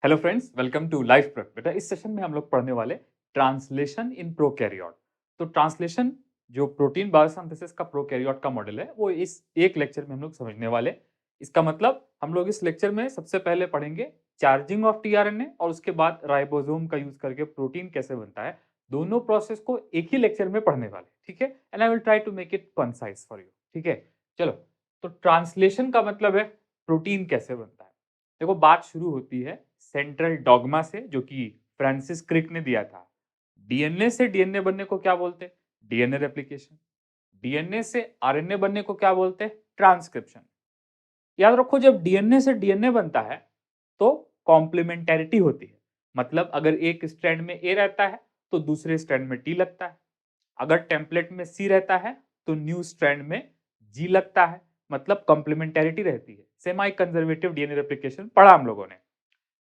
Hello friends, welcome to life prep. बेटा इस session में हम लोग पढ़ने वाले ट्रांसलेशन इन प्रोकैरियोट। तो ट्रांसलेशन जो प्रोटीन बायोसिंथेसिस का प्रोकैरियोट का मॉडल है वो इस एक लेक्चर में हम लोग समझने वाले। इसका मतलब हम लोग इस लेक्चर में सबसे पहले पढ़ेंगे चार्जिंग ऑफ टीआरएनए और उसके बाद राइबोसोम का यूज करके प्रोटीन कैसे बनता है। दोनों प्रोसेस को एक ही लेक्चर में पढ़ने वाले, ठीक है। And I will try to make it concise for you, ठीक है। चलो, तो ट्रांसलेशन का मतलब है प्रोटीन कैसे बनता है। देखो, बात शुरू होती है सेंट्रल डॉगमा से जो कि फ्रांसिस क्रिक ने दिया था। डीएनए से डीएनए बनने को क्या बोलते हैं? DNA replication. डीएनए से आरएनए बनने को क्या बोलते हैं? ट्रांसक्रिप्शन। याद रखो, जब डीएनए से डीएनए बनता है तो कॉम्प्लीमेंटेरिटी होती है। मतलब अगर एक स्ट्रैंड में ए रहता है तो दूसरे स्ट्रैंड में टी लगता है। अगर टेम्पलेट में सी रहता है तो न्यू स्ट्रैंड में जी लगता है। मतलब कॉम्प्लीमेंटेरिटी रहती है। सेमी कंजर्वेटिव डीएनए रेप्लिकेशन पढ़ा हम लोगों ने।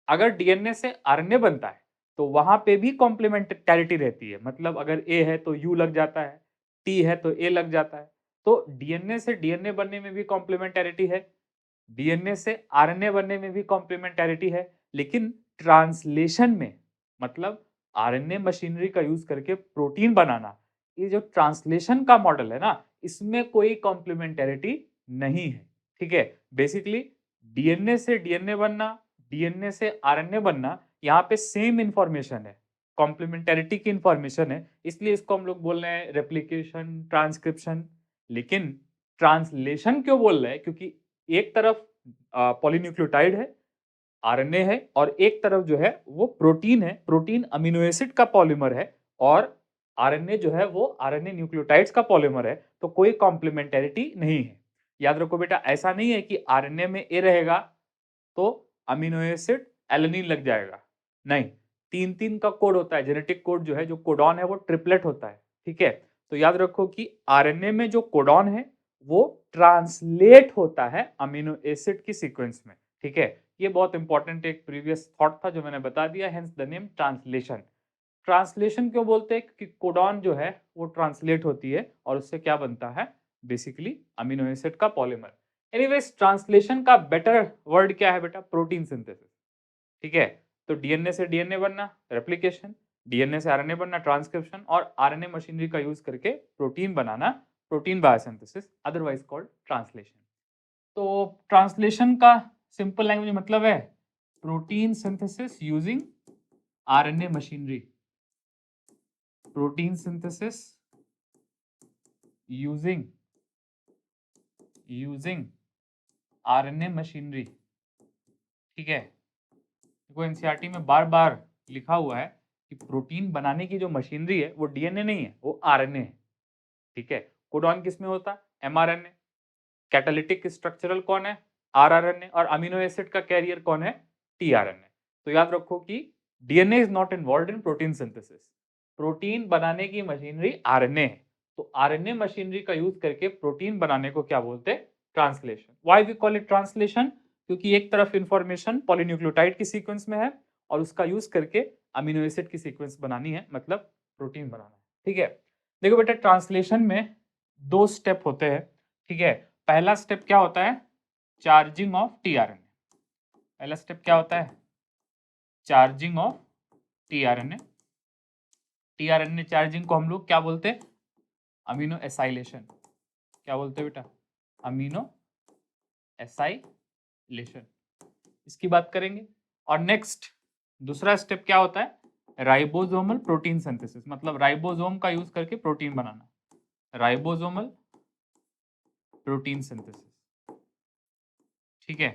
अगर डीएनए से आरएनए बनता है तो वहां पे भी कॉम्प्लीमेंटेरिटी रहती है। मतलब अगर ए है तो यू लग जाता है, टी है तो ए लग जाता है। तो डीएनए से डीएनए बनने में भी कॉम्प्लीमेंटेरिटी है, डीएनए से आरएनए बनने में भी कॉम्प्लीमेंटेरिटी है। लेकिन ट्रांसलेशन में, मतलब आरएनए मशीनरी का यूज करके प्रोटीन बनाना, ये जो ट्रांसलेशन का मॉडल है ना, इसमें कोई कॉम्प्लीमेंटेरिटी नहीं है, ठीक है। बेसिकली डीएनए से डीएनए बनना, डीएनए से आरएनए बनना, यहाँ पे सेम इंफॉर्मेशन है, कॉम्प्लीमेंटेरिटी की इंफॉर्मेशन है, इसलिए इसको हम लोग बोल रहे हैं रेप्लिकेशन, ट्रांसक्रिप्शन। लेकिन ट्रांसलेशन क्यों बोल रहे हैं? क्योंकि एक तरफ पॉलीन्यूक्लियोटाइड है, आरएनए है, और एक तरफ जो है वो प्रोटीन है। प्रोटीन अमीनो एसिड का पॉलीमर है और आरएनए जो है वो आरएनए न्यूक्लियोटाइड्स का पॉलीमर है। तो कोई कॉम्प्लीमेंटेरिटी नहीं है। याद रखो बेटा, ऐसा नहीं है कि आरएनए में ए रहेगा तो अमीनो एसिड एलेनिन लग जाएगा। नहीं, तीन तीन का कोड होता है। जेनेटिक कोड जो है, जो कोडॉन है, वो ट्रिपलेट होता है, ठीक है। तो याद रखो कि आरएनए में जो कोडॉन है वो ट्रांसलेट होता है अमीनो एसिड की सीक्वेंस में, ठीक है। ये बहुत इंपॉर्टेंट एक प्रीवियस थॉट था जो मैंने बता दिया, hence the name translation. Translation क्यों बोलते हैं? क्योंकि कोडॉन जो है वो ट्रांसलेट होती है और उससे क्या बनता है? बेसिकली अमीनो एसिड का पॉलीमर। एनीवेज, ट्रांसलेशन का बेटर वर्ड क्या है बेटा? प्रोटीन सिंथेसिस, ठीक है। तो डीएनए से डीएनए बनना रेप्लिकेशन, डीएनए से आरएनए बनना ट्रांसक्रिप्शन, और आरएनए मशीनरी का यूज करके प्रोटीन बनाना protein biosynthesis, otherwise called translation. तो ट्रांसलेशन का सिंपल लैंग्वेज मतलब है protein synthesis using RNA machinery. Protein synthesis using RNA machinery, ठीक है। देखो, एनसीईआरटी में बार बार लिखा हुआ है कि प्रोटीन बनाने की जो मशीनरी है वो डीएनए नहीं है, वो आरएनए है, ठीक है। कोडॉन किसमें होता है? एमआरएनए। कैटालिटिक स्ट्रक्चरल कौन है? आरआरएनए। और अमीनो एसिड का कैरियर कौन है? टीआरएनए। तो याद रखो कि DNA is not involve in protein synthesis. Protein बनाने की मशीनरी आरएनए है। तो आरएनए मशीनरी का यूज करके प्रोटीन बनाने को क्या बोलते हैं? Translation. Why we call it translation? क्योंकि एक तरफ इंफॉर्मेशन पॉलीन्यूक्लियोटाइड की सीक्वेंस में है और उसका यूज करके अमीनो एसिड की सीक्वेंस बनानी है, मतलब प्रोटीन बनाना है, ठीक है। देखो बेटा, ट्रांसलेशन में दो स्टेप होते हैं, ठीक है। पहला स्टेप क्या होता है? Charging of tRNA. पहला स्टेप क्या होता है? Charging of tRNA. TRNA charging को हम लोग क्या बोलते हैं? Amino acylation. क्या बोलते हैं बेटा? Amino acylation. इसकी बात करेंगे। और नेक्स्ट दूसरा स्टेप क्या होता है? Ribosomal protein synthesis. मतलब राइबोसोम का यूज करके प्रोटीन बनाना, राइबोसोमल प्रोटीन सिंथेसिस, ठीक है।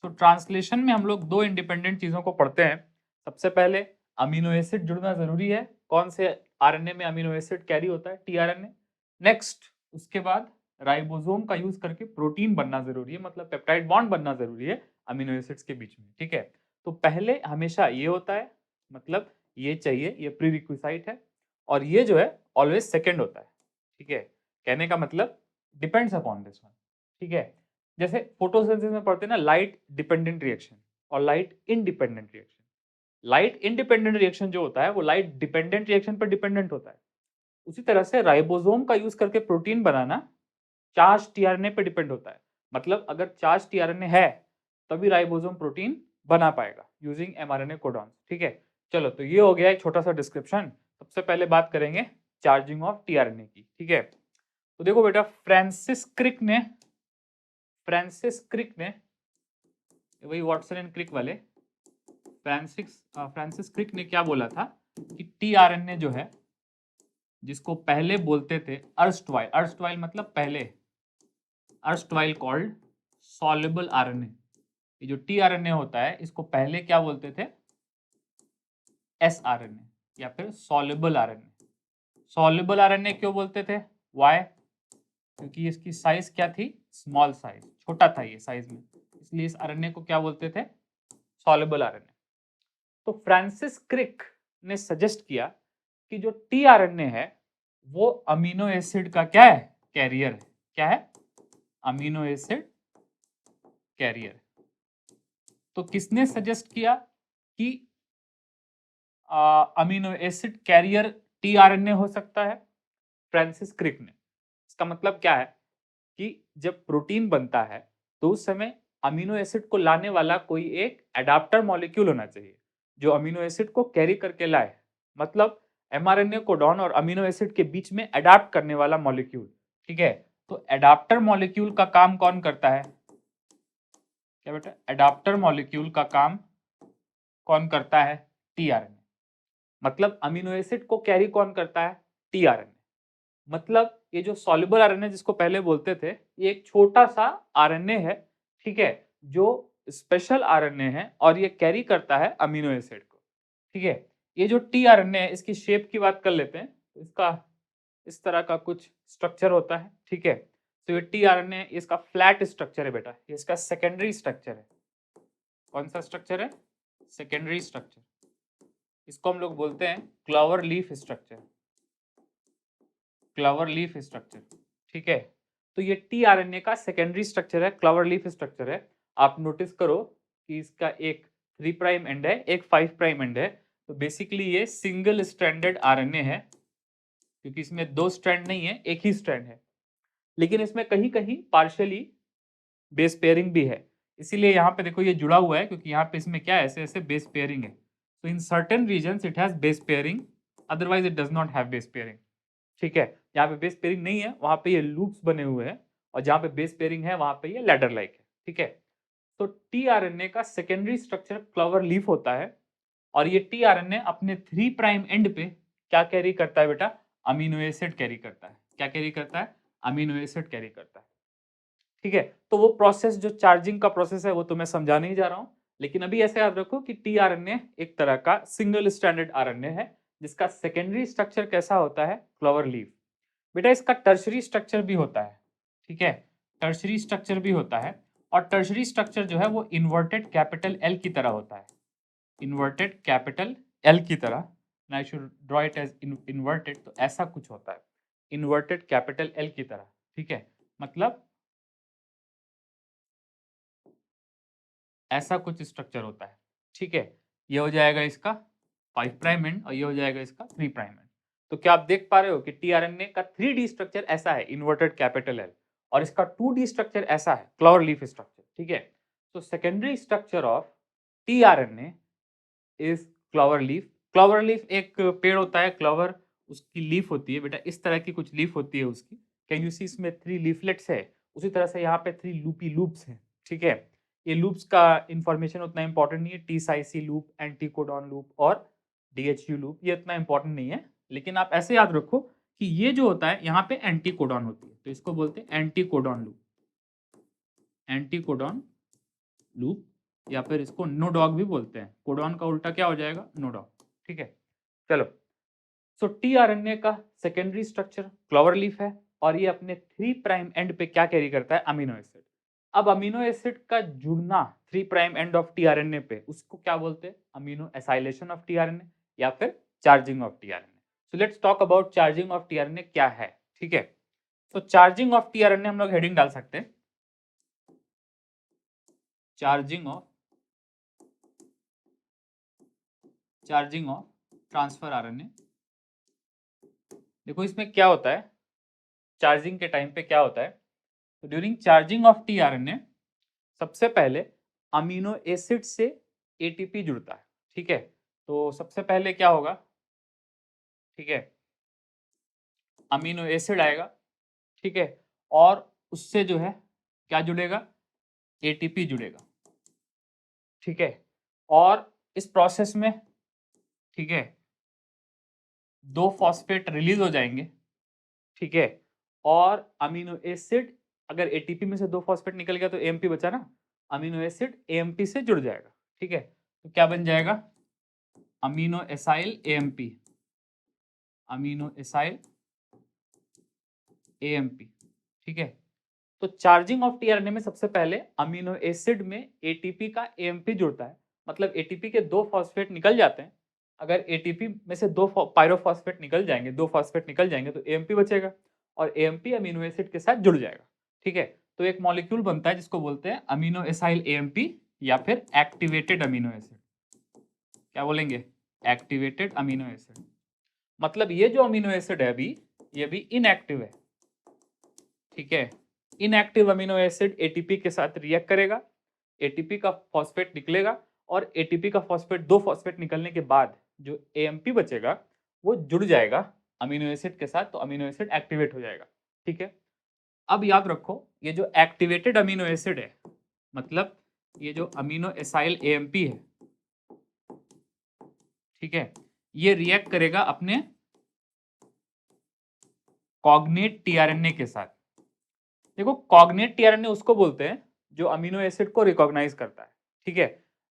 तो ट्रांसलेशन में हम लोग दो इंडिपेंडेंट चीजों को पढ़ते हैं। सबसे पहले अमीनो एसिड जुड़ना जरूरी है। कौन से आरएनए में अमीनो एसिड कैरी होता है? टीआरएनए। नेक्स्ट, उसके बाद राइबोसोम का यूज करके प्रोटीन बनना जरूरी है, मतलब पेप्टाइड बॉन्ड बनना जरूरी है अमीनो एसिड्स के बीच में, ठीक है। तो पहले हमेशा ये होता है, मतलब ये चाहिए, ये प्री रिक्विसाइट है। और ये जो है ऑलवेज सेकेंड होता है, ठीक है। कहने का मतलब डिपेंड्स अपॉन दिस वन, ठीक है। जैसे फोटोसिंथेसिस में पढ़ते हैं ना, लाइट डिपेंडेंट रिएक्शन और light independent reaction. Light independent reaction जो होता है वो लाइट डिपेंडेंट रिएक्शन पर डिपेंडेंट होता है। उसी तरह से राइबोसोम का यूज करके प्रोटीन बनाना चार्ज टीआरएनए पे डिपेंड होता है। मतलब अगर चार्ज टीआरएनए है तभी राइबोसोम प्रोटीन बना पाएगा यूजिंग mRNA कोडॉन। ठीक है, चलो तो ये हो गया एक छोटा सा डिस्क्रिप्शन। सबसे पहले बात करेंगे चार्जिंग ऑफ टीआरएनए की। ठीक है, तो देखो बेटा, फ्रांसिस क्रिक ने वही वाटसन एंड क्रिक वाले, फ्रांसिस क्रिक ने क्या बोला था कि टीआरएनए जो है, जिसको पहले बोलते थे अर्स्टवाइल मतलब पहले, अर्स्टवाइल कॉल्ड सॉल्युबल आरएनए। ये जो टीआरएनए होता है इसको पहले क्या बोलते थे, एसआरएनए या फिर सॉल्युबल आरएनए। सॉल्युबल आरएनए क्यों बोलते थे, वाई, क्योंकि इसकी साइज क्या थी, स्मॉल साइज, छोटा था ये साइज में, इसलिए इस आरएनए को क्या बोलते थे, सॉल्युबल आरएनए। तो फ्रांसिस क्रिक ने सजेस्ट किया कि जो टीआरएनए है वो अमीनो एसिड का क्या है, कैरियर है। क्या है, अमीनो एसिड कैरियर। तो किसने सजेस्ट किया कि अमीनो एसिड कैरियर टीआरएनए हो सकता है, फ्रांसिस क्रिक ने। इसका मतलब क्या है कि जब प्रोटीन बनता है तो उस समय अमीनो एसिड को लाने वाला कोई एक एडाप्टर मॉलिक्यूल होना चाहिए जो अमीनो एसिड को कैरी करके लाए। मतलब एमआरएनए कोडॉन और अमीनो एसिड के बीच में अडाप्ट करने वाला मॉलिक्यूल। ठीक है, तो एडाप्टर मॉलिक्यूल का काम कौन करता है, क्या बेटा, एडाप्टर मॉलिक्यूल का काम कौन करता है, टीआरएनए। मतलब अमीनो एसिड को कैरी कौन करता है, टीआरएनए। मतलब ये जो सॉल्युबल आरएनए जिसको पहले बोलते थे, ये एक छोटा सा आरएनए है, ठीक है, जो स्पेशल आरएनए है और ये कैरी करता है अमीनो एसिड को। ठीक है, ये जो टीआरएनए है इसकी शेप की बात कर लेते हैं, तो इसका इस तरह का कुछ स्ट्रक्चर होता है। ठीक है, तो ये टीआरएनए इसका फ्लैट स्ट्रक्चर है बेटा, ये इसका सेकेंडरी स्ट्रक्चर है। कौन सा स्ट्रक्चर है, सेकेंडरी स्ट्रक्चर। इसको हम लोग बोलते हैं clover leaf structure, clover leaf structure. ठीक है, तो ये टीआरएनए का सेकेंडरी स्ट्रक्चर है, क्लॉवर लीफ स्ट्रक्चर है। आप नोटिस करो कि इसका एक 3 प्राइम एंड है, एक 5 प्राइम एंड है। तो बेसिकली ये सिंगल स्ट्रैंडेड आरएनए है, क्योंकि इसमें 2 स्ट्रैंड नहीं है, एक ही स्ट्रैंड है। लेकिन इसमें कहीं कहीं पार्शियली बेस पेयरिंग भी है, इसीलिए यहाँ पे देखो ये जुड़ा हुआ है, क्योंकि यहाँ पे इसमें क्या है, ऐसे ऐसे बेस पेयरिंग है। तो in certain regions it has base pairing, otherwise it does not have base pairing. ठीक है, जहाँ पे बेस पेयरिंग नहीं है वहां पे ये लूप्स बने हुए हैं, और जहाँ पे बेस पेयरिंग है वहां पे ये लैडर लाइक है। ठीक है, तो टीआरएनए का सेकेंडरी स्ट्रक्चर क्लॉवर लीफ होता है, और ये टीआरएनए अपने 3 प्राइम एंड पे क्या कैरी करता है बेटा, अमीनो एसिड कैरी करता है। क्या कैरी करता है, अमीनो एसिड कैरी करता है। ठीक है, तो वो प्रोसेस जो चार्जिंग का प्रोसेस है वो तो मैं समझा नहीं जा रहा हूं, लेकिन अभी ऐसे याद रखो कि टीआरएनए एक तरह का सिंगल स्ट्रैंडेड आरएनए है, जिसका सेकेंडरी स्ट्रक्चर कैसा होता है, क्लॉवर लीफ। बेटा इसका टर्शरी स्ट्रक्चर भी होता है। ठीक है, टर्शरी स्ट्रक्चर भी होता है, और टर्शरी स्ट्रक्चर जो है वो इन्वर्टेड कैपिटल एल की तरह होता है, इन्वर्टेड कैपिटल एल की तरह। I should draw it as inverted, तो ऐसा कुछ होता है, इन्वर्टेड कैपिटल एल की तरह। ठीक है, मतलब ऐसा कुछ स्ट्रक्चर होता है। ठीक है, ये हो जाएगा इसका 5 प्राइम एंड और ये हो जाएगा इसका 3 प्राइम एंड। तो क्या आप देख पा रहे हो कि टीआरएनए का 3D स्ट्रक्चर ऐसा है, इन्वर्टेड कैपिटल एल, और इसका 2D स्ट्रक्चर ऐसा है, क्लॉवर लीफ स्ट्रक्चर। ठीक है, तो secondary structure of tRNA is clover leaf. Clover leaf एक पेड़ होता है, क्लॉवर उसकी लीफ होती है बेटा, इस तरह की कुछ लीफ होती है उसकी। कैन यू सी, इसमें 3 लीफलेट्स है, उसी तरह से यहाँ पे 3 लूपी लूप्स हैं। ठीक है, ये लूप्स का इंफॉर्मेशन उतना इंपॉर्टेंट नहीं है, T psi C loop, anticodon loop और डीएचयू लूप, ये इतना इंपॉर्टेंट नहीं है। लेकिन आप ऐसे याद रखो कि ये जो होता है यहाँ पे एंटी कोडॉन होती है, तो इसको बोलते हैं anti codon loop, anticodon loop, या फिर इसको नो डॉग भी बोलते हैं। कोडॉन का उल्टा क्या हो जाएगा, नो डॉग। ठीक है, चलो, सो टीआरएनए का सेकेंडरी स्ट्रक्चर क्लॉवर लीफ है, और ये अपने 3 प्राइम एंड पे क्या कैरी करता है, अमीनो एसिड। अब अमीनो एसिड का जुड़ना 3 प्राइम एंड ऑफ टीआरएनए पे, उसको क्या बोलते हैं, अमीनो एसाइलेशन ऑफ टीआरएनए या फिर charging of tRNA. So let's talk about charging of tRNA क्या है। ठीक है, तो चार्जिंग ऑफ टीआरएनए हम लोग हेडिंग डाल सकते हैं, चार्जिंग ऑफ ट्रांसफर आरएनए। देखो इसमें क्या होता है, चार्जिंग के टाइम पे क्या होता है, तो ड्यूरिंग चार्जिंग ऑफ टीआरएनए सबसे पहले अमीनो एसिड से एटीपी जुड़ता है, ठीक है। तो सबसे पहले क्या होगा, ठीक है, अमीनो एसिड आएगा, ठीक है, और उससे जो है क्या जुड़ेगा, एटीपी जुड़ेगा, ठीक है। और इस प्रोसेस में, ठीक है, 2 फॉस्फेट रिलीज हो जाएंगे, ठीक है, और अमीनो एसिड, अगर एटीपी में से 2 फॉस्फेट निकल गया तो एएमपी बचा ना, अमीनो एसिड एएमपी से जुड़ जाएगा, ठीक है। तो क्या बन जाएगा, amino acyl AMP, amino acyl AMP, ठीक है। तो चार्जिंग ऑफ टीआरएनए में सबसे पहले अमीनो एसिड में एटीपी का एएमपी जुड़ता है, मतलब एटीपी के 2 फॉस्फेट निकल जाते हैं। अगर एटीपी में से 2 पायरोफॉस्फेट निकल जाएंगे, 2 फॉस्फेट निकल जाएंगे तो एएमपी बचेगा, और एएमपी अमीनो एसिड के साथ जुड़ जाएगा, ठीक है। तो एक मॉलिक्यूल बनता है जिसको बोलते हैं अमीनो एसाइल एएमपी या फिर एक्टिवेटेड अमीनो एसिड। क्या बोलेंगे, एक्टिवेटेड अमीनो एसिड। मतलब ये जो अमीनो एसिड है अभी, ये अभी इनएक्टिव है, ठीक है। इनएक्टिव अमीनो एसिड एटीपी के साथ रिएक्ट करेगा, एटीपी का फॉस्फेट निकलेगा, और एटीपी का फॉस्फेट 2 फॉस्फेट निकलने के बाद जो एएमपी बचेगा वो जुड़ जाएगा अमीनो एसिड के साथ, तो अमीनो एसिड एक्टिवेट हो जाएगा, ठीक है। अब याद रखो, ये जो एक्टिवेटेड अमीनो एसिड है, मतलब ये जो अमीनो एसाइल एएमपी है, ठीक है, ये रिएक्ट करेगा अपने कॉग्नेट टीआरएनए के साथ। देखो, कॉग्नेट टीआरएनए उसको बोलते हैं जो अमीनो एसिड को रिकॉग्नाइज करता है, ठीक है।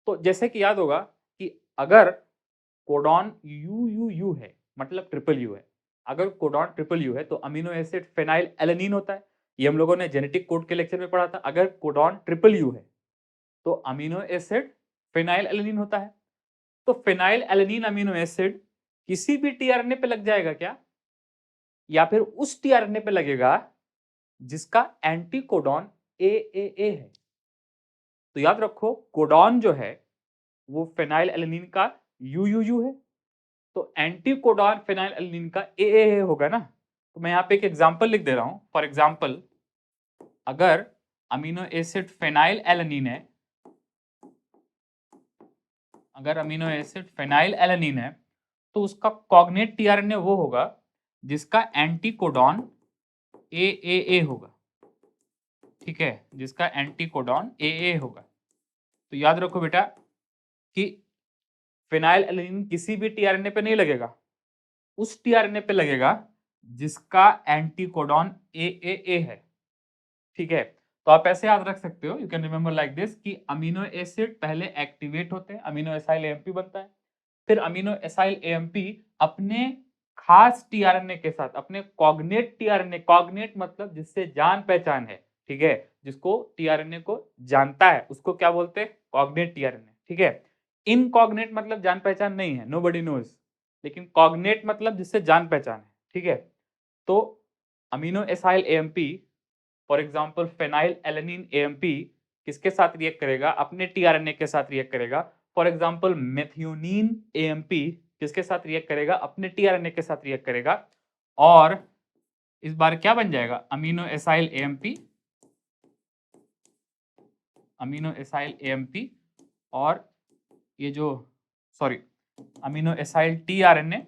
तो जैसे कि याद होगा कि अगर कोडॉन यू है, मतलब ट्रिपल यू है, अगर कोडॉन ट्रिपल यू है तो अमीनो एसिड फेनाइल एलेनिन होता है। ये हम लोगों ने जेनेटिक कोड के लेक्चर में पढ़ा था। अगर कोडॉन ट्रिपल यू है तो अमीनो एसिड फेनाइल एलेनिन होता है। तो फेनाइल एलेनिन अमीनो एसिड किसी भी टीआरएनए पे लग जाएगा क्या, या फिर उस टीआरएनए पे लगेगा जिसका एंटी कोडॉन ए है। तो याद रखो, कोडॉन जो है वो फेनाइल एलेनिन का यू है, तो एंटी कोडॉन फेनाइल एलेनिन का ए होगा ना। तो मैं यहाँ पे एक एग्जांपल लिख दे रहा हूँ। फॉर एग्जांपल, अगर अमीनो एसिड फेनाइल एलेनिन है, अगर अमीनो एसिड फेनाइल एलेनिन है तो उसका कॉग्नेट टीआरएनए वो होगा जिसका एंटी कोडॉन ए होगा, ठीक है, जिसका एंटी कोडॉन ए होगा। तो याद रखो बेटा कि फेनाइल एलेनिन किसी भी टीआरएनए पे नहीं लगेगा, उस टीआरएनए पे लगेगा जिसका एंटी कोडॉन ए है, ठीक है। तो आप ऐसे याद रख सकते हो, you can remember like this, कि अमीनो एसिड पहले एक्टिवेट होते हैं, अमीनो एसाइल एएमपी बनता है, फिर अमीनो एसाइल एएमपी अपने खास टीआरएनए के साथ, अपने कॉग्नेट टीआरएनए, कॉग्नेट मतलब जिससे जान पहचान है, ठीक है, जिसको टीआरएनए को जानता है उसको क्या बोलते हैं, कॉग्नेट टीआरएनए, ठीक है। इनकॉग्नेट मतलब जान पहचान नहीं है, नोबडी नोज, लेकिन कॉग्नेट मतलब जिससे जान पहचान है, ठीक है। तो amino acyl AMP, for example phenyl alanine AMP किसके साथ रिएक्ट करेगा, अपने टीआरएनए के साथ रिएक्ट करेगा। फॉर एग्जांपल मेथियोनिन एएमपी किसके साथ रिएक्ट करेगा, अपने टीआरएनए के साथ रिएक्ट करेगा, और इस बार क्या बन जाएगा, amino acyl AMP, amino acyl AMP, और ये जो सॉरी अमीनो एसाइल टीआरएनए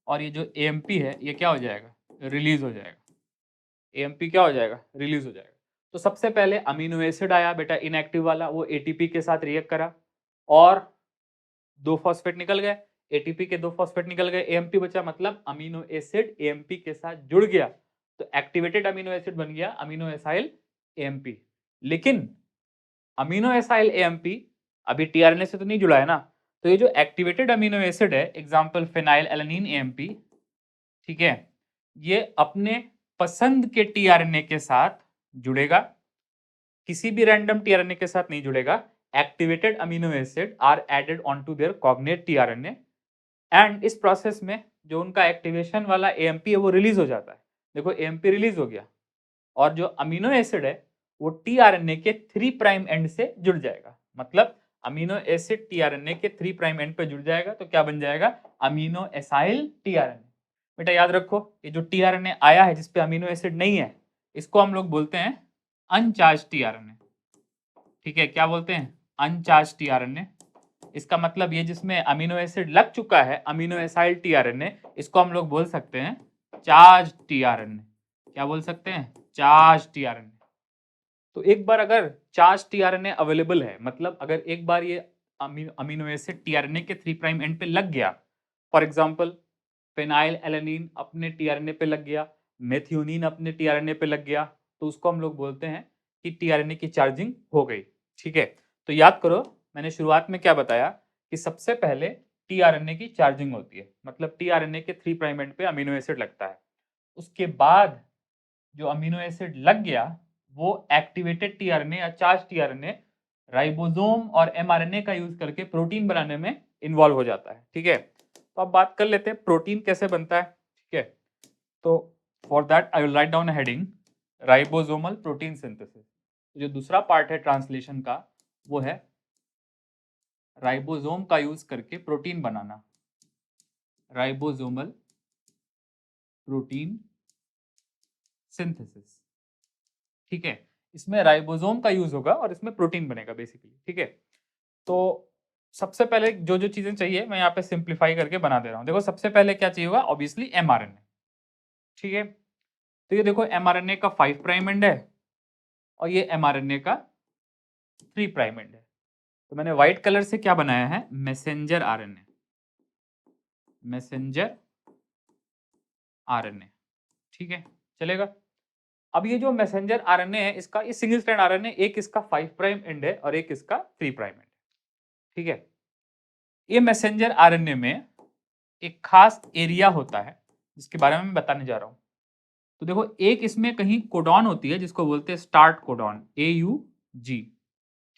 और ये जो एएमपी है ये क्या हो जाएगा, रिलीज हो जाएगा। एएमपी क्या हो जाएगा, रिलीज हो जाएगा। तो सबसे पहले अमीनो एसिड आया बेटा इनएक्टिव वाला, वो एटीपी के साथ रिएक्ट करा और 2 फॉस्फेट निकल गए, एटीपी के 2 फॉस्फेट निकल गए, एएमपी बचा, मतलब अमीनो एसिड एएमपी के साथ जुड़ गया, तो एक्टिवेटेड अमीनो एसिड बन गया अमीनो एसाइल एएमपी। लेकिन अमीनो एसाइल एएमपी अभी टीआरएनए से तो नहीं जुड़ा है ना, तो ये जो एक्टिवेटेड अमीनो एसिड है, एग्जांपल फेनाइल एलेनिन एएमपी, ठीक है, ये अपने पसंद के टीआरएनए के साथ जुड़ेगा, किसी भी रैंडम टीआरएनए के साथ नहीं जुड़ेगा। Activated amino acid are added onto their cognate tRNA, and इस प्रोसेस में जो उनका एक्टिवेशन वाला एएमपी है वो रिलीज हो जाता है। देखो एएमपी रिलीज हो गया, और जो अमीनो एसिड है वो टीआरएनए के 3 प्राइम एंड से जुड़ जाएगा, मतलब अमीनो एसिड टीआरएनए के 3 प्राइम एंड पे जुड़ जाएगा, तो क्या बन जाएगा, अमीनो एसाइल टीआरएनए। बेटा याद रखो, ये जो टीआरएनए आया है जिसपे अमीनो एसिड नहीं है, इसको हम लोग बोलते हैं अनचार्ज टीआरएनए, ठीक है, क्या बोलते हैं, अनचार्ज टीआरएनए। इसका मतलब ये जिसमें अमीनो एसिड लग चुका है, अमीनो एसाइल टीआरएनए, इसको हम लोग बोल सकते हैं चार्ज टीआरएनए। क्या बोल सकते हैं? Charge tRNA. तो एक बार अगर चार्ज टीआरएनए अवेलेबल है, मतलब अगर एक बार ये अमीनो एसिड टीआरएनए के 3 प्राइम एंड पे लग गया, फॉर एग्जांपल फेनाइल एलानिन अपने टीआरएनए पे लग गया, मेथियोनिन अपने टीआरएनए पे लग गया, तो उसको हम लोग बोलते हैं कि टीआरएनए की चार्जिंग हो गई। ठीक है, तो याद करो मैंने शुरुआत में क्या बताया कि सबसे पहले टीआरएनए की चार्जिंग होती है, मतलब टीआरएनए के 3 प्राइम एंड पे अमीनो एसिड लगता है। उसके बाद जो अमीनो एसिड लग गया वो एक्टिवेटेड टीआरएनए या चार्ज टीआरएनए राइबोसोम और एमआरएनए का यूज करके प्रोटीन बनाने में इन्वॉल्व हो जाता है। ठीक है, तो अब बात कर लेते हैं प्रोटीन कैसे बनता है। ठीक है, तो for that I will write down a heading ribosomal protein synthesis. जो दूसरा पार्ट है ट्रांसलेशन का वो है राइबोसोम का यूज करके प्रोटीन बनाना, राइबोसोमल प्रोटीन सिंथेसिस। ठीक है, इसमें राइबोसोम का यूज होगा और इसमें प्रोटीन बनेगा बेसिकली। ठीक है, तो सबसे पहले जो जो चीजें चाहिए मैं यहाँ पे सिंप्लीफाई करके बना दे रहा हूँ। देखो सबसे पहले क्या चाहिए होगा, ऑब्वियसली एमआरएनए। ठीक है, तो ये देखो एमआरएनए का 5 प्राइम एंड है और ये एमआरएनए का 3 प्राइम एंड है। तो मैंने व्हाइट कलर से क्या बनाया है, मैसेंजर आरएनए, मैसेंजर आरएनए। ठीक है, चलेगा। अब ये जो मैसेंजर आरएनए है इसका, ये सिंगल स्ट्रैंड आरएनए, एक इसका 5 प्राइम एंड है और एक इसका 3 प्राइम एंड है। ठीक है, ये मैसेंजर आरएनए में एक खास एरिया होता है जिसके बारे में मैं बताने जा रहा हूं। तो देखो एक इसमें कहीं कोडॉन होती है जिसको बोलते हैं स्टार्ट कोडॉन, AUG।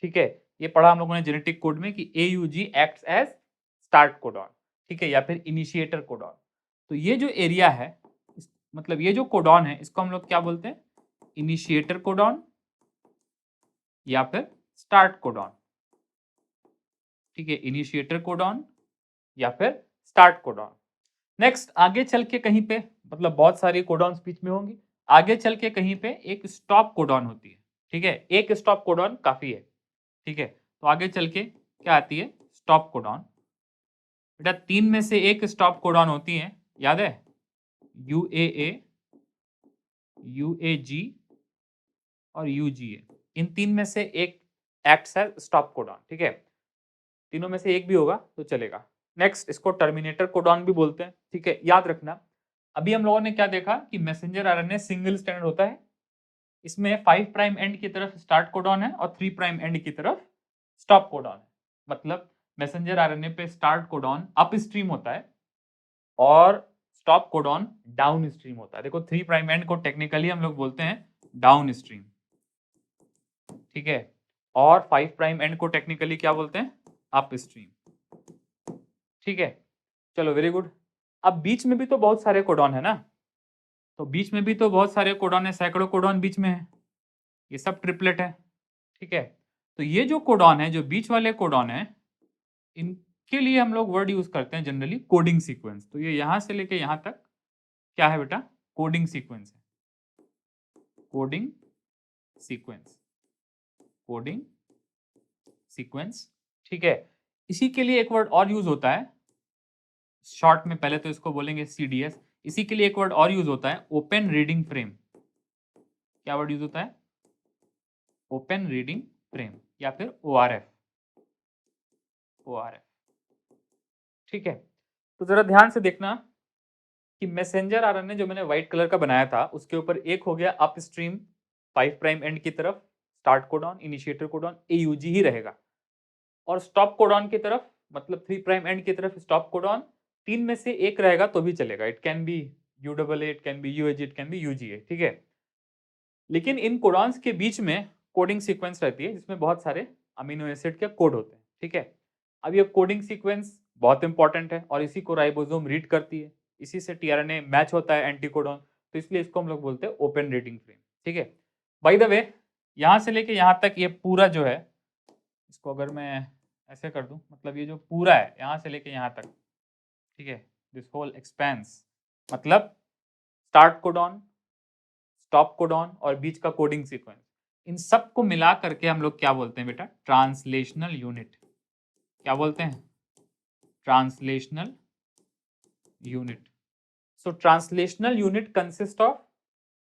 ठीक है, ये पढ़ा हम लोगों ने जेनेटिक कोड में कि AUG acts as start codon. ठीक है, या फिर इनिशिएटर कोडॉन। तो ये जो एरिया है मतलब ये जो कोडॉन है इसको हम लोग क्या बोलते हैं, इनिशिएटर कोडॉन या फिर स्टार्ट कोडॉन। ठीक है, इनिशिएटर कोडॉन या फिर स्टार्ट कोडॉन। नेक्स्ट आगे चल के कहीं पे, मतलब बहुत सारी कोडॉन बीच में होंगी, आगे चल के कहीं पे एक स्टॉप कोडॉन होती है। ठीक है, एक स्टॉप कोडॉन काफी है। ठीक है, तो आगे चल के क्या आती है, स्टॉप कोडॉन। बेटा 3 में से एक स्टॉप कोडॉन होती है, याद है, UAA, UAG और UGA। इन 3 में से एक एक्ट्स है स्टॉप कोडॉन। ठीक है, तीनों में से एक भी होगा तो चलेगा। नेक्स्ट इसको टर्मिनेटर कोडॉन भी बोलते हैं। ठीक है, याद रखना अभी हम लोगों ने क्या देखा कि मैसेंजर आरएनए सिंगल स्ट्रैंड होता है, इसमें 5 प्राइम एंड की तरफ स्टार्ट कोडॉन है और 3 प्राइम एंड की तरफ स्टॉप कोडॉन है। मतलब मैसेंजर आरएनए पे स्टार्ट कोडॉन अप स्ट्रीम होता है और स्टॉप कोडॉन डाउन स्ट्रीम होता है। देखो 3 प्राइम एंड को टेक्निकली हम लोग बोलते हैं डाउन स्ट्रीम। ठीक है, और 5 प्राइम एंड को टेक्निकली क्या बोलते हैं, अप स्ट्रीम। ठीक है, चलो वेरी गुड। अब बीच में भी तो बहुत सारे कोडॉन है ना, तो बीच में भी तो बहुत सारे कोडॉन है, सैकड़ों कोडॉन बीच में है, ये सब ट्रिपलेट है। ठीक है, तो ये जो कोडॉन है, जो बीच वाले कोडॉन है, इनके लिए हम लोग वर्ड यूज करते हैं जनरली कोडिंग सीक्वेंस। तो ये यहां से लेके यहां तक क्या है बेटा, कोडिंग सीक्वेंस है, कोडिंग सीक्वेंस, कोडिंग सीक्वेंस। ठीक है, इसी के लिए एक वर्ड और यूज होता है शॉर्ट में, पहले तो इसको बोलेंगे CDS। इसी के लिए एक वर्ड और यूज होता है ओपन रीडिंग फ्रेम। क्या वर्ड यूज होता है, ओपन रीडिंग फ्रेम या फिर ORF, ORF। ठीक है, तो जरा ध्यान से देखना कि मैसेंजर आरएनए जो मैंने व्हाइट कलर का बनाया था उसके ऊपर एक हो गया अपस्ट्रीम 5 प्राइम एंड की तरफ start codon, initiator codon AUG ही रहेगा, और स्टॉप कोडॉन की तरफ मतलब 3 प्राइम एंड की तरफ स्टॉप कोडॉन, 3 में से एक रहेगा तो भी चलेगा, it can be UAA, it can be UAG, it can be UGA। ठीक है, लेकिन इन कोडॉन्स के बीच में कोडिंग सीक्वेंस रहती है जिसमें बहुत सारे अमीनो एसिड के कोड होते हैं। ठीक है, अब ये कोडिंग सीक्वेंस बहुत इंपॉर्टेंट है और इसी को राइबोसोम रीड करती है, इसी से टीआरएनए मैच होता है एंटीकोडॉन, तो इसलिए इसको हम लोग बोलते हैं ओपन रीडिंग फ्रेम। ठीक है, बाय द वे यहां से लेके यहां तक ये पूरा जो है, इसको अगर मैं ऐसे कर दूं, मतलब ये जो पूरा है यहां से लेके यहां तक, ठीक है, दिस होल एक्सपेंस मतलब स्टार्ट कोडॉन, स्टॉप कोडॉन और बीच का कोडिंग सीक्वेंस, इन सब को मिला करके हम लोग क्या बोलते हैं बेटा? Translational unit. क्या बोलते हैं? Translational unit. So translational unit consists of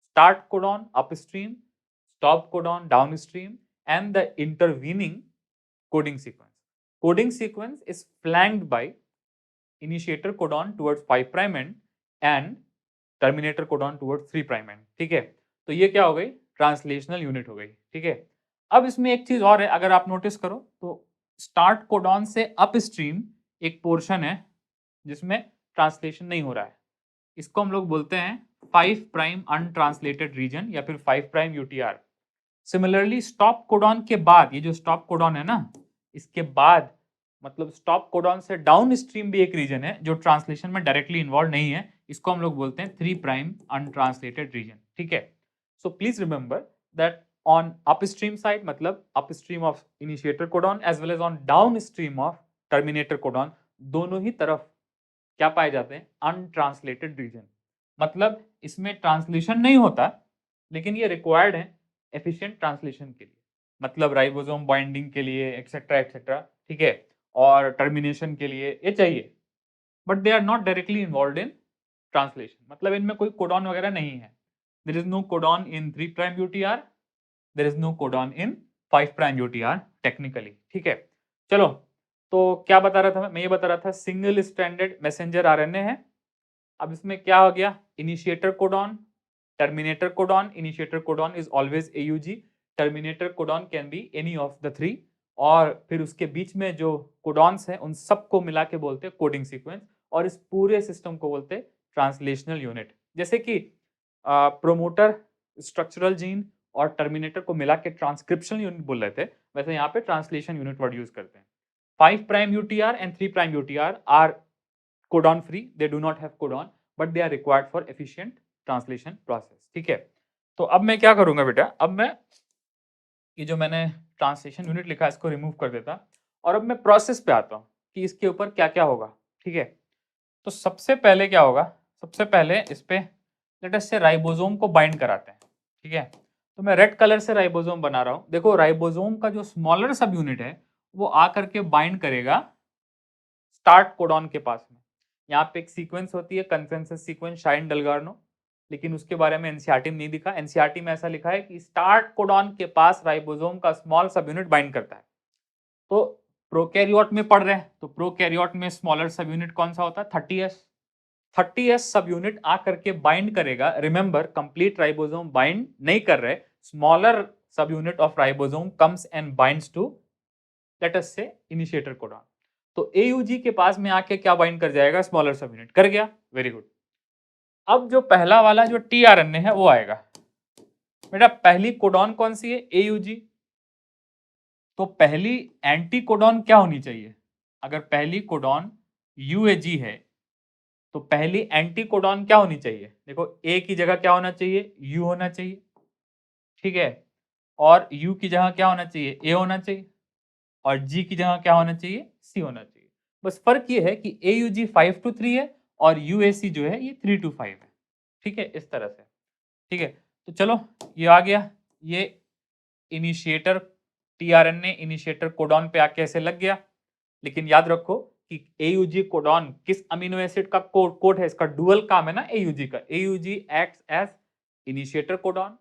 start codon upstream, stop codon downstream, and the intervening coding sequence. Coding sequence is flanked by initiator codon towards 5 prime end and terminator codon towards 3 prime end. ठीक है, तो ये क्या हो गई? Translational unit हो गई। ठीक है, अब इसमें एक चीज और है, अगर आप नोटिस करो तो स्टार्ट कोडॉन से अपस्ट्रीम एक पोर्शन है जिसमें ट्रांसलेशन नहीं हो रहा है, इसको हम लोग बोलते हैं 5 प्राइम अनट्रांसलेटेड रीजन या फिर 5 prime UTR. Similarly stop codon के बाद, ये जो स्टॉप कोडॉन है ना, इसके बाद मतलब स्टॉप कोडॉन से डाउन स्ट्रीम भी एक रीजन है जो ट्रांसलेशन में डायरेक्टली इन्वॉल्व नहीं है, इसको हम लोग बोलते हैं 3 प्राइम अनट्रांसलेटेड रीजन। ठीक है, so please remember that on upstream side मतलब upstream of initiator codon as well as on downstream of terminator codon, दोनों ही तरफ क्या पाए जाते हैं? Untranslated region. मतलब इसमें ट्रांसलेशन नहीं होता, लेकिन ये रिक्वायर्ड है एफिशिएंट ट्रांसलेशन के लिए, मतलब राइबोसोम बाइंडिंग के लिए एक्सेट्रा एक्सेट्रा। ठीक है, और टर्मिनेशन के लिए ये चाहिए, but they are not directly involve in translation. मतलब इनमें कोई कोडॉन वगैरह नहीं है। There is no codon in 3 prime UTR, there is no codon in 5 prime UTR technically. ठीक है, चलो, तो क्या बता रहा था मैं? ये बता रहा था सिंगल स्ट्रैंडेड मैसेंजर आरएनए है। अब इसमें क्या हो गया? Initiator codon, terminator codon. Initiator codon is always AUG, terminator codon can be any of the 3, और फिर उसके बीच में जो कोडॉन्स हैं उन सबको मिला के बोलते हैं कोडिंग सीक्वेंस, और इस पूरे सिस्टम को बोलते हैं ट्रांसलेशनल यूनिट। जैसे कि प्रोमोटर, स्ट्रक्चरल जीन और टर्मिनेटर को मिला के ट्रांसक्रिप्शन यूनिट बोल रहे थे, वैसे यहाँ पे ट्रांसलेशन यूनिट वर्ड यूज करते हैं। 5 prime UTR and 3 prime UTR are codon free, they do not have codon, but they are required for efficient translation process. ठीक है, तो अब मैं क्या करूंगा बेटा? अब मैं ये जो मैंने ट्रांसलेशन यूनिट लिखा है इसको रिमूव कर देता, और अब मैं प्रोसेस पे आता हूँ कि इसके ऊपर क्या क्या होगा। ठीक है, तो सबसे पहले क्या होगा? सबसे पहले इस पे लेट अस से राइबोसोम को बाइंड कराते हैं। ठीक है, तो मैं रेड कलर से राइबोसोम बना रहा हूँ। देखो, राइबोसोम का जो स्मॉलर सब यूनिट है वो आकर के बाइंड करेगा स्टार्ट कोडॉन के पास में। यहाँ पे एक सीक्वेंस होती है, कंसेंसस सीक्वेंस शाइन डलगार्नो, लेकिन उसके बारे में एनसीईआरटी में नहीं दिखा। एनसीईआरटी में ऐसा लिखा है कि स्टार्ट कोडॉन के पास राइबोसोम का स्मॉल सब यूनिट बाइंड करता है। तो प्रोकैरियोट में पढ़ रहे हैं, तो प्रोकैरियोट में स्मॉलर सब यूनिट कौन सा होता है? 30S। 30S सब यूनिट आकर के बाइंड करेगा। रिमेंबर, कंप्लीट राइबोसोम बाइंड नहीं कर रहे, smaller subunit of ribosome comes and binds to let us से इनिशिएटर कोडॉन। तो AUG के पास में आके क्या बाइंड कर जाएगा? स्मॉलर सब यूनिट। कर गया, वेरी गुड। अब जो पहला वाला जो tRNA है वो आएगा। बेटा पहली कोडॉन कौन सी है? AUG। तो पहली एंटी कोडॉन क्या होनी चाहिए? अगर पहली कोडॉन UAG है तो पहली एंटी कोडॉन क्या होनी चाहिए? देखो, A की जगह क्या होना चाहिए? U होना चाहिए। ठीक है, और U की जगह क्या होना चाहिए? A होना चाहिए, और G की जगह क्या होना चाहिए? C होना चाहिए। बस फर्क ये है कि AUG 5 to 3 है और UAC जो है ये 3 to 5 है। ठीक है, इस तरह से। ठीक है, तो चलो ये आ गया, ये इनिशिएटर tRNA इनिशिएटर कोडॉन पे आके ऐसे लग गया। लेकिन याद रखो कि AUG कोडॉन किस अमीनो एसिड का कोड है? इसका डुअल काम है ना AUG का। AUG acts as initiator codon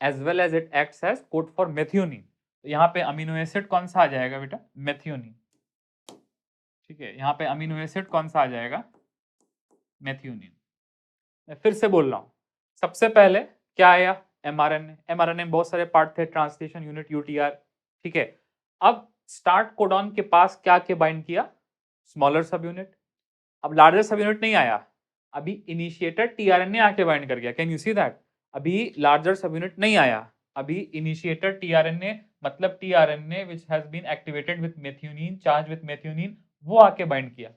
as well as it acts as code for methionine. तो यहाँ पे अमीनो एसिड कौन सा आ जाएगा बेटा? मेथियोनिन। ठीक है, यहाँ पे अमीनो एसिड कौन सा आ जाएगा? मेथियोनिन। मैं फिर से बोल रहा हूँ, सबसे पहले क्या आया? mRNA। mRNA में बहुत सारे पार्ट थे, ट्रांसलेशन यूनिट, UTR। ठीक है, अब स्टार्ट कोडॉन के पास क्या के बाइंड किया? स्मॉलर सब यूनिट। अब लार्जर सब यूनिट नहीं आया, अभी इनिशिएटर tRNA आके बाइंड कर गया। Can you see that? अभी लार्जर सब यूनिट नहीं आया, अभी इनिशिएटर tRNA मतलब tRNA which has been activated with methionine, charged with methionine, वो आके बाइंड किया।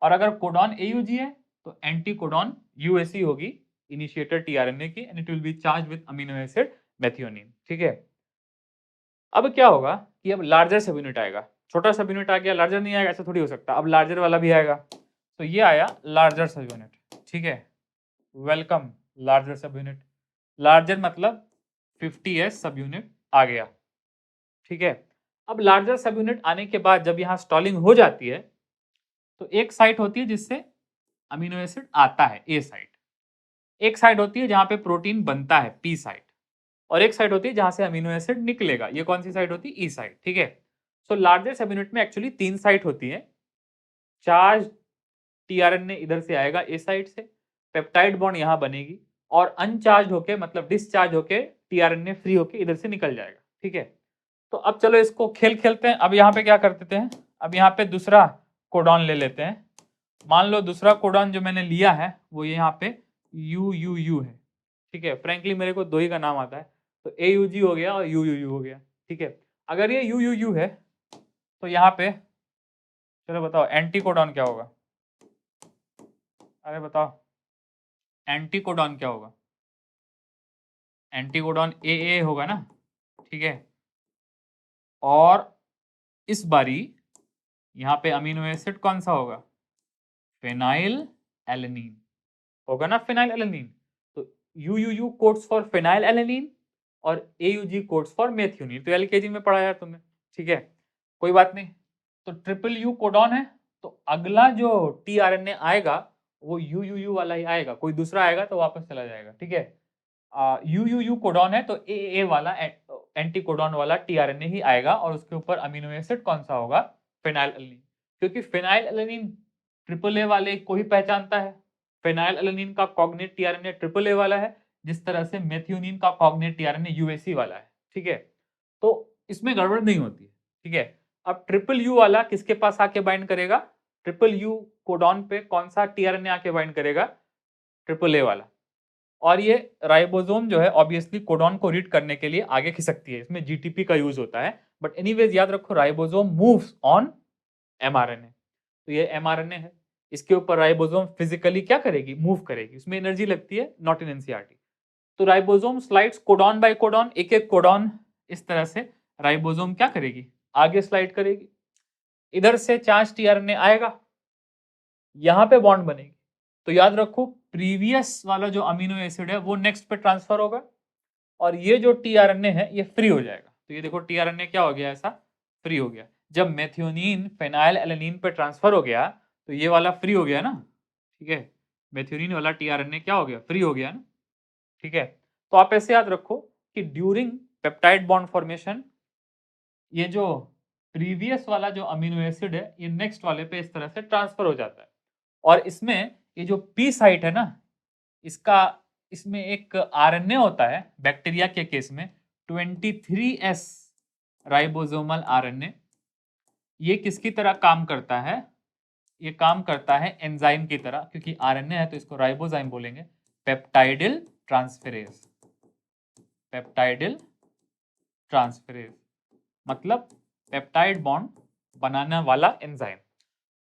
और अगर कोडॉन AUG है तो एंटी कोडॉन UAC होगी इनिशिएटर tRNA की, and it will be charge with amino acid methionine. ठीक है, अब क्या होगा कि अब लार्जर सब यूनिट आएगा। छोटा सब यूनिट आ गया, लार्जर नहीं आएगा, ऐसा थोड़ी हो सकता। अब लार्जर वाला भी आएगा, तो ये आया लार्जर सब यूनिट। ठीक है, वेलकम लार्जर सब यूनिट। लार्जर मतलब 50S सब यूनिट, आ गया, ठीक है। अब लार्जर सब यूनिट आने के बाद जब यहाँ स्टॉलिंग हो जाती है तो एक साइट होती है जिससे अमीनो एसिड आता है, ए साइट। एक साइट होती है जहाँ पे प्रोटीन बनता है, पी साइट। और एक साइट होती है जहाँ से अमीनो एसिड निकलेगा, ये कौन सी साइट होती है, ई साइट, ठीक है। सो लार्जर सब यूनिट में एक्चुअली 3 साइट होती है। चार्ज टीआरएनए इधर से आएगा ए साइट से, पेप्टाइड बॉन्ड यहाँ बनेगी और अनचार्ज होके मतलब डिस्चार्ज होके टीआरएनए फ्री होके इधर से निकल जाएगा, ठीक है। तो अब चलो इसको खेल खेलते हैं। अब यहाँ पे क्या कर देते हैं, अब यहाँ पे दूसरा कोडॉन ले लेते हैं। मान लो दूसरा कोडॉन जो मैंने लिया है वो यहाँ पे यू है, ठीक है। फ्रेंकली मेरे को 2 ही का नाम आता है, तो AUG हो गया और UUU हो गया, ठीक है। अगर ये UUU है तो यहाँ पे चलो बताओ एंटी कोडॉन क्या होगा, अरे बताओ एंटी कोडॉन क्या होगा, एंटी कोडॉन AA होगा ना, ठीक है। और इस बारी यहाँ पे अमीनो एसिड कौन सा होगा, फेनाइल एलेनिन होगा ना, फेनाइल एलेनिन। तो UUU codes for phenyl alanine और AUG कोड्स फॉर मेथियोनिन। तो LKG में पढ़ा यार तुमने, ठीक है, कोई बात नहीं। तो ट्रिपल यू कोडॉन है, तो अगला जो tRNA आएगा वो UUU वाला ही आएगा, कोई दूसरा आएगा तो वापस चला जाएगा, ठीक है। UUU कोडॉन है तो AA वाला एंटी कोडॉन वाला tRNA ही आएगा और उसके ऊपर अमीनो एसिड कौन सा होगा, फेनाइल एलेनिन। क्योंकि फेनाइल एलेनिन ट्रिपल ए वाले को ही पहचानता है। फेनाइल एलेनिन का कॉग्नेट tRNA ट्रिपल ए वाला है, जिस तरह से मेथियोनिन का कॉग्नेट tRNA UAC वाला है, ठीक है। तो इसमें गड़बड़ नहीं होती है, ठीक है। अब ट्रिपल यू वाला किसके पास आके बाइंड करेगा, ट्रिपल यू कोडॉन पे कौन सा tRNA आके बाइंड करेगा, ट्रिपल ए वाला। और ये राइबोसोम जो है ऑब्वियसली कोडॉन को रीड करने के लिए आगे खिसकती है, इसमें GTP का यूज होता है। बट एनीवेज याद रखो राइबोसोम मूव्स ऑन mRNA। तो ये mRNA है, इसके ऊपर राइबोसोम फिजिकली क्या करेगी, मूव करेगी, इसमें एनर्जी लगती है, नॉट इन एनसीईआरटी। तो ribosome slides codon by codon, एक एक कोडॉन इस तरह से राइबोसोम क्या करेगी, आगे स्लाइड करेगी। इधर से चार्ज tRNA आएगा, यहां पे बॉन्ड बनेगी। तो याद रखो प्रीवियस वाला जो अमीनो एसिड है वो नेक्स्ट पे ट्रांसफर होगा और ये जो tRNA है ये फ्री हो जाएगा। तो ये देखो tRNA क्या हो गया, ऐसा फ्री हो गया। जब मेथियोनिन फेनाइल एलेनिन पे ट्रांसफर हो गया तो ये वाला फ्री हो गया ना, ठीक है। मेथियोनिन वाला tRNA क्या हो गया, फ्री हो गया ना, ठीक है। तो आप ऐसे याद रखो कि ड्यूरिंग पेप्टाइड बॉन्ड फॉर्मेशन ये जो प्रीवियस वाला जो अमीनो एसिड है ये नेक्स्ट वाले पे इस तरह से ट्रांसफर हो जाता है। और इसमें ये जो पी साइट है ना, इसका इसमें एक आरएनए होता है बैक्टीरिया के केस में 23S राइबोसोमल आरएनए। ये किसकी तरह काम करता है, ये काम करता है एंजाइम की तरह, क्योंकि आरएनए है तो इसको राइबोजाइम बोलेंगे, पेप्टाइडिल ट्रांसफेरेज। पेप्टाइडिल ट्रांसफेरेज मतलब पेप्टाइड बॉन्ड बनाने वाला एंजाइम।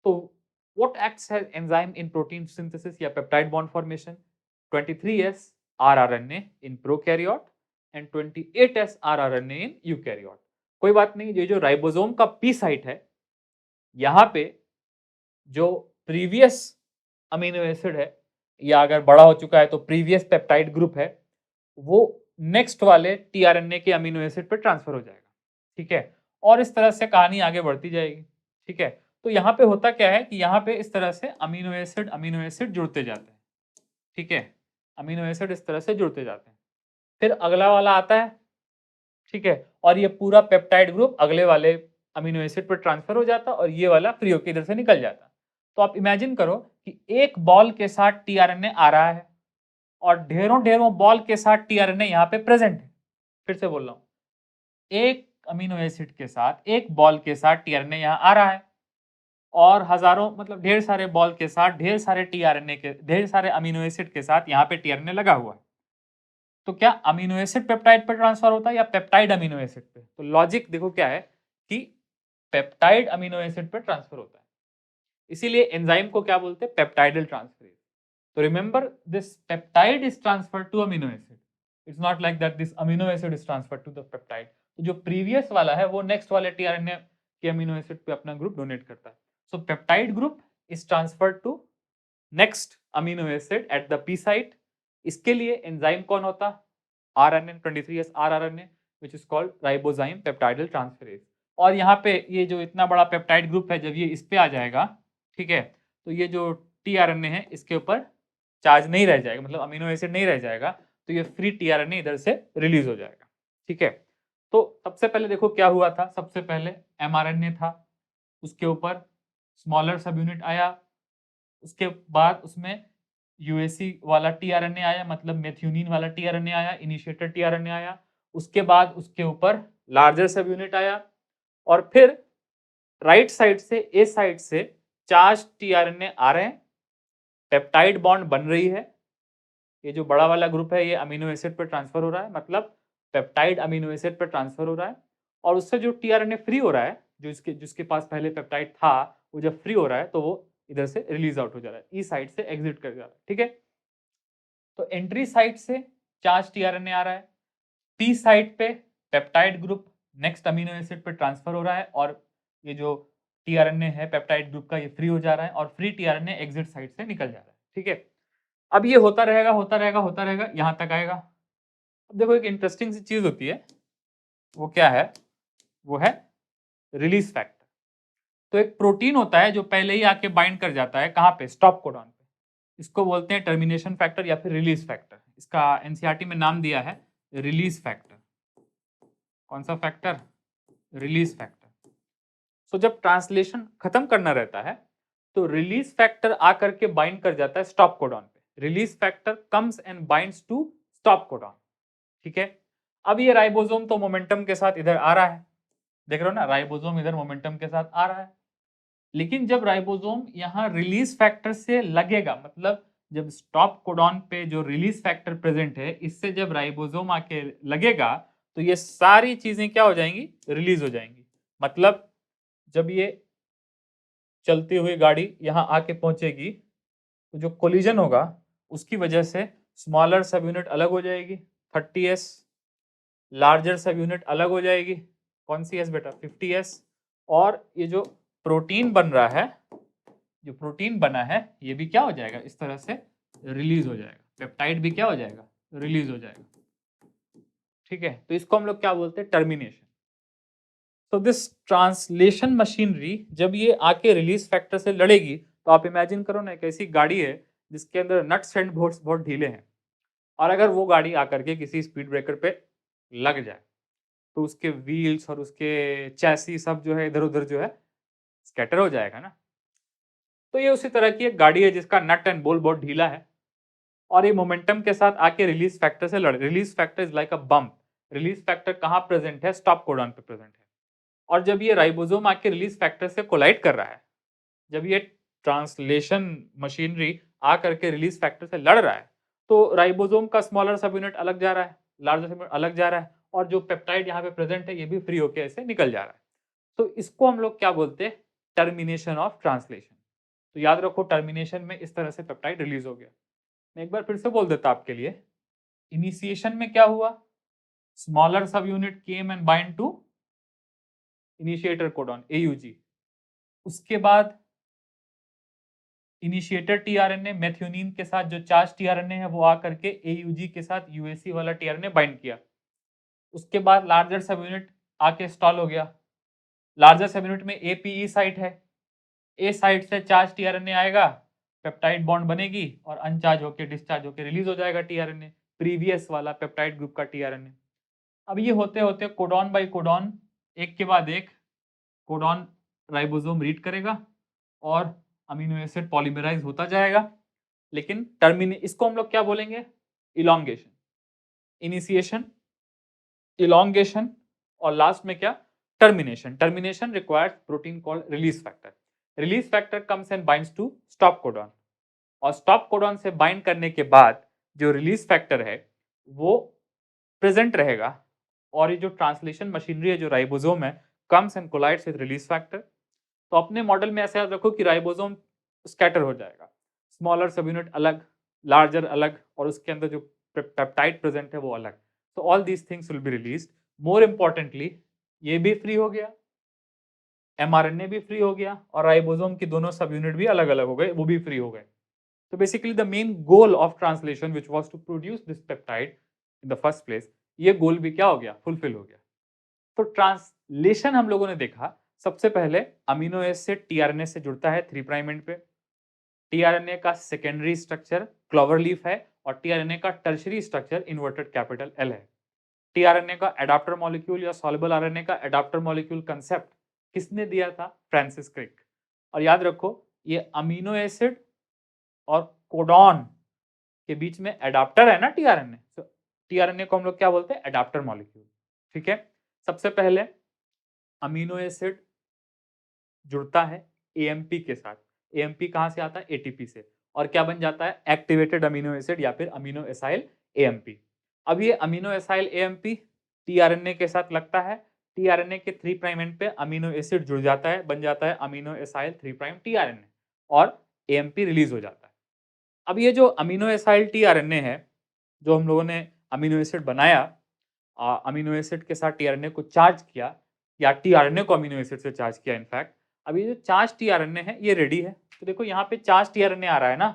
तो what acts as enzyme in protein synthesis या peptide bond formation, 23S rRNA in prokaryote and 28S rRNA in eukaryote। कोई बात नहीं, ये जो राइबोसोम का पी साइट है यहाँ पे जो प्रीवियस अमीनो एसिड है या अगर बड़ा हो चुका है तो प्रीवियस पेप्टाइड ग्रुप है, वो नेक्स्ट वाले tRNA के अमीनो एसिड पे ट्रांसफर हो जाएगा, ठीक है। और इस तरह से कहानी आगे बढ़ती जाएगी, ठीक है। तो यहाँ पे होता क्या है कि यहाँ पे इस तरह से अमीनो एसिड जुड़ते जाते हैं, ठीक है। अमीनो एसिड इस तरह से जुड़ते जाते हैं, फिर अगला वाला आता है, ठीक है। और ये पूरा पेप्टाइड ग्रुप अगले वाले अमीनो एसिड पर ट्रांसफर हो जाता और ये वाला फ्री होकर इधर से निकल जाता। तो आप इमेजिन करो कि एक बॉल के साथ tRNA आ रहा है और ढेरों ढेरों बॉल के साथ tRNA यहाँ पे प्रेजेंट है। फिर से बोल रहा हूँ, एक अमीनो एसिड के साथ एक बॉल के साथ tRNA यहाँ आ रहा है और हजारों मतलब ढेर सारे बॉल के साथ ढेर सारे tRNA के ढेर सारे अमीनो एसिड के साथ यहाँ पे tRNA लगा हुआ है। तो क्या अमीनो एसिड पेप्टाइड पर ट्रांसफर होता है या पेप्टाइड अमीनो एसिड पे? तो लॉजिक देखो क्या है कि पेप्टाइड अमीनो एसिड पर ट्रांसफर होता है, इसीलिए एंजाइम को क्या बोलते हैं, पेप्टाइडल ट्रांसफरेज। तो remember this peptide is transferred to amino acid, it's not like that this amino acid is transferred to the peptide. तो जो प्रीवियस वाला है वो नेक्स्ट वाले tRNA के अमीनो एसिड पे अपना ग्रुप डोनेट करता है। So peptide group is transferred to next amino acid at the P site. इसके लिए एंजाइम कौन होता, RNA 23S rRNA, which is called ribozyme peptidyl transferase. और यहाँ पे ये जो इतना बड़ा पेप्टाइड ग्रुप है, जब ये इस पे आ जाएगा, ठीक है, तो ये जो टीआरएनए है इसके ऊपर चार्ज नहीं रह जाएगा, मतलब अमीनो एसिड नहीं रह जाएगा, तो ये फ्री टीआरएनए इधर से रिलीज हो जाएगा। ठीक है, तो सबसे पहले देखो क्या हुआ था, सबसे पहले एमआरएनए था, उसके ऊपर स्मॉलर सब यूनिट आया, उसके बाद उसमें यूएसी वाला टीआरएनए आया, मतलब मेथियोनिन वाला टीआरएनए आया, इनिशिएटर टीआरएनए आया, उसके बाद उसके ऊपर लार्जर सब यूनिट आया, और फिर राइट साइड से ए साइड से चार्ज टीआरएनए आ रहे हैं, पेप्टाइड बॉन्ड बन रही है, ये जो बड़ा वाला ग्रुप है ये अमीनो एसिड पर ट्रांसफर हो रहा है, मतलब पेप्टाइड अमीनो एसिड पर ट्रांसफर हो रहा है, और उससे जो टीआरएनए फ्री हो रहा है, जो जिसके पास पहले पेप्टाइड था, वो जब फ्री हो रहा है तो वो इधर से रिलीज आउट हो जा रहा है, ई साइड से एग्जिट कर जा रहा है। ठीक है, तो एंट्री साइड से चार्ज टीआरएनए आ रहा है, पी साइड पे peptide group next amino acid पे ट्रांसफर हो रहा है, और ये जो टीआरएनए है पेप्टाइड ग्रुप का, ये फ्री हो जा रहा है, और फ्री टीआरएनए एग्जिट साइड से निकल जा रहा है। ठीक है, अब ये होता रहेगा होता रहेगा होता रहेगा, यहां तक आएगा। अब देखो एक इंटरेस्टिंग सी चीज होती है, वो क्या है, वो है रिलीज फैक्टर। तो एक प्रोटीन होता है जो पहले ही आके बाइंड कर जाता है, कहाँ पे, स्टॉप कोडॉन पे, इसको बोलते हैं टर्मिनेशन फैक्टर या फिर रिलीज फैक्टर। इसका एनसीईआरटी में नाम दिया है रिलीज फैक्टर। कौन सा फैक्टर, रिलीज फैक्टर। सो जब ट्रांसलेशन खत्म करना रहता है तो रिलीज फैक्टर आकर के बाइंड कर जाता है स्टॉप कोडॉन पे, release factor comes and binds to stop codon. ठीक है, अब ये राइबोसोम तो मोमेंटम के साथ इधर आ रहा है, देख रहे हो ना, राइबोसोम इधर मोमेंटम के साथ आ रहा है, लेकिन जब राइबोसोम यहाँ रिलीज फैक्टर से लगेगा, मतलब जब स्टॉप कोडॉन पे जो रिलीज फैक्टर प्रेजेंट है, इससे जब राइबोसोम आके लगेगा तो ये सारी चीजें क्या हो जाएंगी, रिलीज हो जाएंगी। मतलब जब ये चलती हुई गाड़ी यहाँ आके पहुंचेगी तो जो कोलिजन होगा उसकी वजह से स्मॉलर सब यूनिट अलग हो जाएगी 30s, लार्जर सब यूनिट अलग हो जाएगी, कौन सी एस बेटा, 50s, और ये जो प्रोटीन बन रहा है, जो प्रोटीन बना है, ये भी क्या हो जाएगा, इस तरह से रिलीज हो जाएगा, पेप्टाइड भी क्या हो जाएगा, रिलीज हो जाएगा। ठीक है, तो इसको हम लोग क्या बोलते हैं, टर्मिनेशन। तो दिस ट्रांसलेशन मशीनरी जब ये आके रिलीज फैक्टर से लड़ेगी, तो आप इमेजिन करो ना, एक ऐसी गाड़ी है जिसके अंदर नट्स एंड बोल्ट्स बहुत ढीले हैं, और अगर वो गाड़ी आकर के किसी स्पीड ब्रेकर पे लग जाए तो उसके व्हील्स और उसके चैसी सब जो है इधर उधर जो है स्कैटर हो जाएगा ना। तो ये उसी तरह की एक गाड़ी है जिसका नट एंड बोल्ट बहुत ढीला है, और ये मोमेंटम के साथ आके रिलीज फैक्टर से लड़, release factor is like a bump. Release factor कहाँ प्रेजेंट है, स्टॉप कोडॉन पे प्रेजेंट है, और जब ये राइबोसोम आके रिलीज फैक्टर से कोलाइड कर रहा है, जब ये ट्रांसलेशन मशीनरी आ करके रिलीज फैक्टर से लड़ रहा है, तो राइबोसोम का स्मॉलर सब यूनिट अलग जा रहा है, लार्जर सब यूनिट अलग जा रहा है, और जो पेप्टाइड यहाँ पे प्रेजेंट है ये भी फ्री होके ऐसे निकल जा रहा है। तो इसको हम लोग क्या बोलते हैं, टर्मिनेशन ऑफ ट्रांसलेशन। तो याद रखो, टर्मिनेशन में इस तरह से पेप्टाइड रिलीज हो गया। मैं एक बार फिर से बोल देता आपके लिए, इनिशिएशन में क्या हुआ, smaller subunit came and bind to initiator codon AUG, उसके बाद इनिशिएटर टीआरएनए मेथियोनिन के साथ जो चार्ज टीआरएनए है वो आकर के एयूजी के साथ यूएसी वाला टीआरएनए बाइंड किया, उसके बाद लार्जर सब यूनिट आके इंस्टॉल हो गया, लार्जर सब यूनिट में एपीई साइट है, ए साइड से चार्ज टीआरएनए आएगा, पेप्टाइड बॉन्ड बनेगी और अनचार्ज होकर डिस्चार्ज होकर रिलीज हो जाएगा टीआरएनए, प्रीवियस वाला पेप्टाइड ग्रुप का टीआरएनए। अब ये होते होते कोडॉन बाय कोडॉन, एक के बाद एक कोडॉन राइबोसोम रीड करेगा और अमीनो एसिड पॉलीमराइज होता जाएगा। लेकिन इसको हम लोग क्या बोलेंगे, इलॉन्गेशन, इनिशिएशन, इलॉन्गेशन, और लास्ट में क्या, termination. Termination requires protein called release factor. Release factor comes and binds to stop codon, और स्टॉप कोडॉन से बाइंड करने के बाद जो रिलीज फैक्टर है वो प्रेजेंट रहेगा, और ये जो ट्रांसलेशन मशीनरी है जो राइबोसोम है, comes and collides with release factor. तो अपने मॉडल में ऐसे याद रखो कि राइबोसोम स्कैटर हो जाएगा, स्मॉलर सब यूनिट अलग, लार्जर अलग, और उसके अंदर जो पेप्टाइड प्रेजेंट है वो अलग। तो all these things will be released. More importantly ये भी फ्री हो गया, एमआरएनए भी फ्री हो गया, और राइबोसोम की दोनों सब यूनिट भी अलग अलग हो गए, वो भी फ्री हो गए। So basically the main goal of translation, which was to produce this peptide in the first place, ये गोल भी क्या हो गया, फुलफिल हो गया। तो ट्रांसलेशन हम लोगों ने देखा, सबसे पहले अमीनो एसिड टीआरएनए से जुड़ता है 3 प्राइम एंड पे। टीआरएनए का सेकेंडरी स्ट्रक्चर क्लोवर लीफ है और टीआरएनए का tertiary structure inverted capital L है। टीआरएनए का एडाप्टर मॉलिक्यूल या सॉल्युबल आरएनए का एडाप्टर मॉलिक्यूल कंसेप्ट किसने दिया था, फ्रांसिस क्रिक। और याद रखो ये अमीनो एसिड और कोडॉन के बीच में एडाप्टर है ना टीआरएनए, तो टीआरएनए को हम लोग क्या बोलते हैं, एडाप्टर मॉलिक्यूल। ठीक है, सबसे पहले अमीनो एसिड जुड़ता है एएमपी के साथ। एएमपी कहां से आता है, एटीपी से, और क्या बन जाता है, एक्टिवेटेड अमीनो एसिड या फिर अमीनो एसाइल एएमपी। अब ये अमीनो एसाइल एएमपी टीआरएनए के साथ लगता है, टीआरएनए के 3 प्राइम एंड पे अमीनो एसिड जुड़ जाता है, बन जाता है अमीनो एसाइल 3 प्राइम टीआरएनए और एएमपी रिलीज हो जाता है। अब ये जो अमीनो एसाइल टीआरएनए है, जो हम लोगों ने अमीनो एसिड बनाया, अमीनो एसिड के साथ टीआरएनए को चार्ज किया या टीआरएनए को अमीनो एसिड से चार्ज किया इनफैक्ट। अब ये जो चार्ज टीआरएनए है ये रेडी है, तो देखो यहाँ पे चार्ज टीआरएनए आ रहा है ना,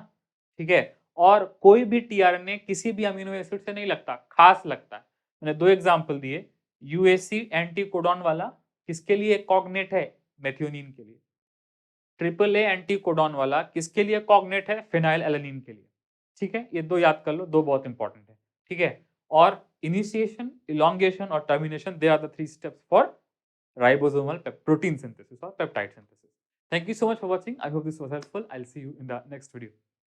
ठीक है। और कोई भी टीआरएनए किसी भी अमीनो एसिड से नहीं लगता, खास लगता है। मैंने 2 एग्जांपल दिए, यूएसी एंटीकोडॉन वाला किसके लिए कॉग्नेट है, मेथियोनिन के लिए। ट्रिपल ए एंटीकोडॉन वाला किसके लिए कॉग्नेट है, फिनाइल एलानिन के लिए। ठीक है, ये 2 याद कर लो, 2 बहुत इंपॉर्टेंट है। ठीक है, और इनिशिएशन, इलोंगेशन और termination, they are the 3 steps for ribosomal protein synthesis or peptide synthesis. Thank you so much for watching. I hope this was helpful. I'll see you in the next video.